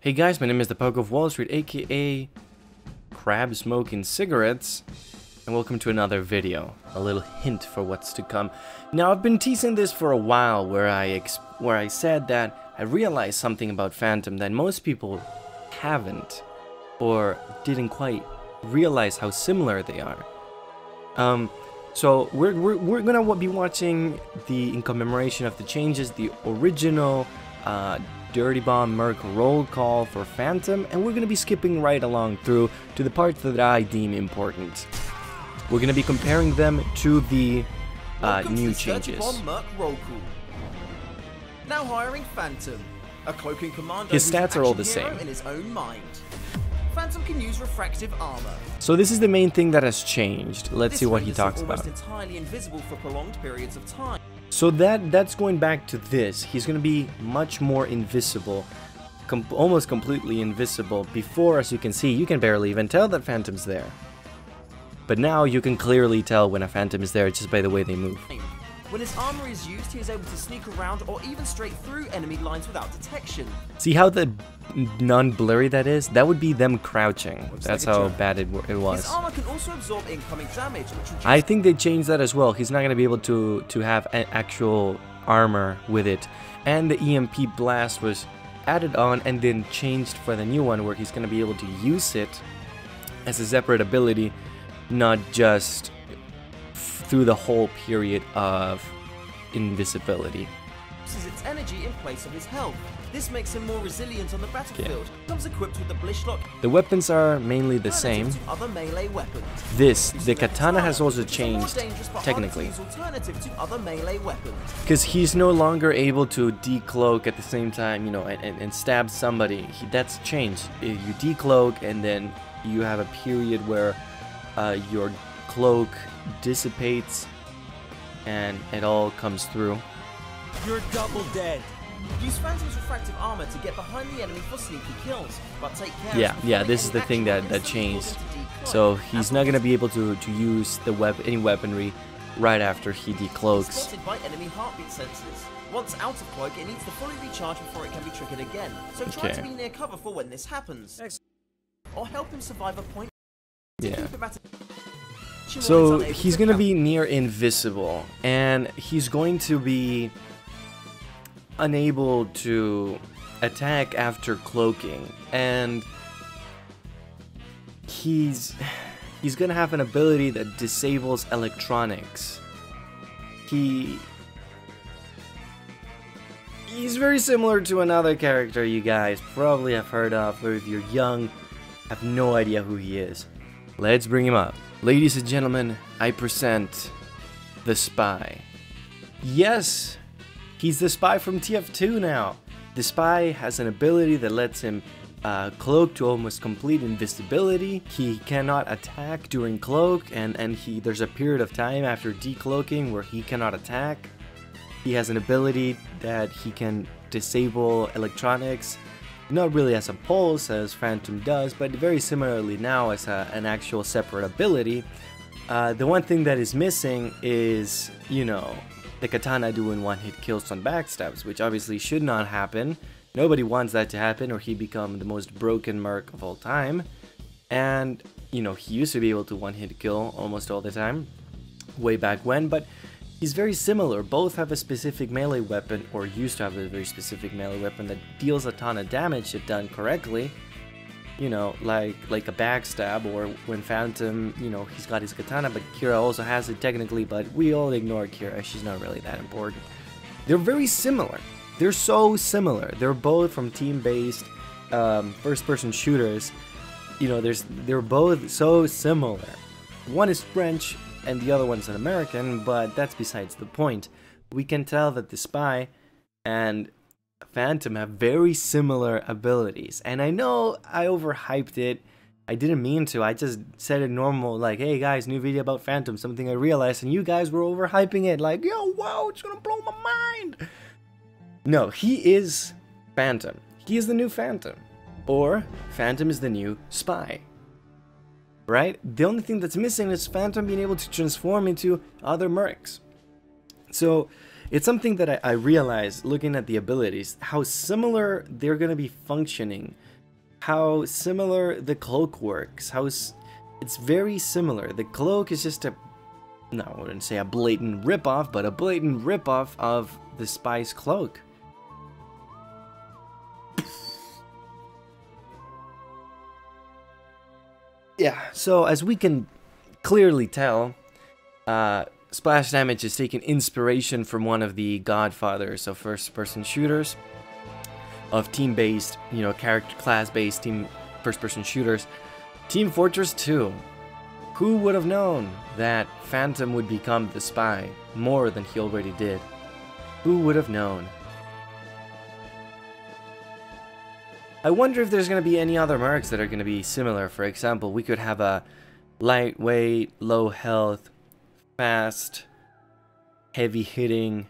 Hey guys, my name is the Poke of Wall Street, aka Crab Smoking Cigarettes, and welcome to another video. A little hint for what's to come. Now, I've been teasing this for a while, where I said that I realized something about Phantom that most people haven't, or didn't quite realize how similar they are. So we're gonna be watching in commemoration of the changes, the original Dirty Bomb Merc roll call for Phantom, and we're going to be skipping right along through to the parts that I deem important. We're going to be comparing them to the new changes. Dirty Bomb Merc roll call. Now hiring Phantom, a cloaking commander his stats are all the same. In his own mind. Phantom can use refractive armor. So this is the main thing that has changed. Let's see what he talks about. Almost entirely invisible for prolonged periods of time. So that's going back to this. He's going to be much more invisible, almost completely invisible. Before, as you can see, you can barely even tell that Phantom's there. But now you can clearly tell when a Phantom is there just by the way they move. When his armor is used, he is able to sneak around or even straight through enemy lines without detection. See how the non-blurry that is? That would be them crouching. That's how bad it was. His armor can also absorb incoming damage, which I think they changed that as well. He's not going to be able to have an actual armor with it. And the EMP blast was added on and then changed for the new one, where he's going to be able to use it as a separate ability, not just through the whole period of invisibility. Uses its energy in place of his health. This makes him more resilient on the battlefield. Comes equipped with the Blishlock. The weapons are mainly the same. Other melee weapons. The katana has also changed technically, because he's no longer able to decloak at the same time, you know, and stab somebody. That's changed. You decloak and then you have a period where your cloak dissipates and it all comes through. You're double dead. Use Phantom's refractive armor to get behind the enemy for sneaky kills, but take care. Yeah, this is the thing that changed. So he's not gonna be able to use any weaponry right after he decloaks. Spotted by enemy heartbeat sensors. Once out of cloak, it needs to fully recharge before it can be triggered again. So try to be near cover for when this happens, or help him survive a point. Yeah. So he's gonna be near invisible, and he's going to be unable to attack after cloaking, and he's gonna have an ability that disables electronics. He's very similar to another character you guys probably have heard of, or if you're young, have no idea who he is. Let's bring him up. Ladies and gentlemen, I present the Spy. Yes, he's the Spy from TF2 now. The Spy has an ability that lets him cloak to almost complete invisibility. He cannot attack during cloak, and there's a period of time after decloaking where he cannot attack. He has an ability that he can disable electronics. Not really as a pulse as Phantom does, but very similarly now as an actual separate ability. The one thing that is missing is, you know, the katana doing one-hit kills on backstabs, which obviously should not happen. Nobody wants that to happen, or he'd become the most broken merc of all time. And, you know, he used to be able to one-hit kill almost all the time, way back when, but he's very similar. Both have a specific melee weapon, or used to have a very specific melee weapon that deals a ton of damage if done correctly. You know, like a backstab, or when Phantom, you know, he's got his katana, but Kira also has it technically, but we all ignore Kira. She's not really that important. They're very similar. They're so similar. They're both from team-based first-person shooters. You know, they're both so similar. One is French and the other one's an American, but that's besides the point. We can tell that the Spy and Phantom have very similar abilities, and I know I overhyped it. I didn't mean to. I just said it normal, like, hey guys, new video about Phantom, something I realized, and you guys were overhyping it, like, yo, wow, it's gonna blow my mind. No, he is Phantom. He is the new Phantom, or Phantom is the new Spy. Right? The only thing that's missing is Phantom being able to transform into other mercs. So it's something that I realized looking at the abilities, how similar they're going to be functioning how similar the cloak works. It's very similar. The cloak is just no, I wouldn't say a blatant ripoff, but a blatant ripoff of the spy's cloak. Yeah, so as we can clearly tell, Splash Damage has taken inspiration from one of the godfathers of first-person shooters, of team-based, you know, character class-based team first-person shooters, Team Fortress 2. Who would have known that Phantom would become the spy more than he already did? Who would have known? I wonder if there's going to be any other mercs that are going to be similar. For example, we could have a lightweight, low health, fast, heavy hitting,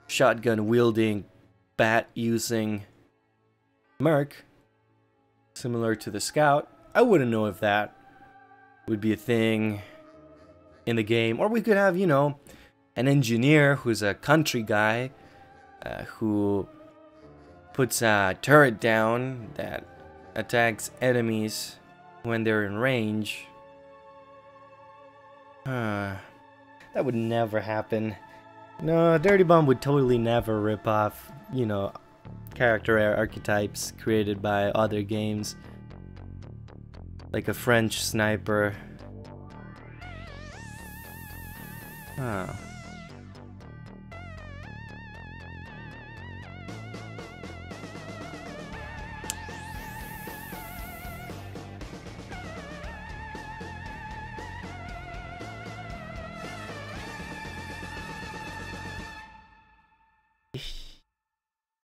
shotgun wielding, bat using merc, similar to the Scout. I wouldn't know if that would be a thing in the game. Or we could have, you know, an engineer who's a country guy who puts a turret down that attacks enemies when they're in range. That would never happen. No, Dirty Bomb would totally never rip off, you know, character archetypes created by other games. Like a French sniper.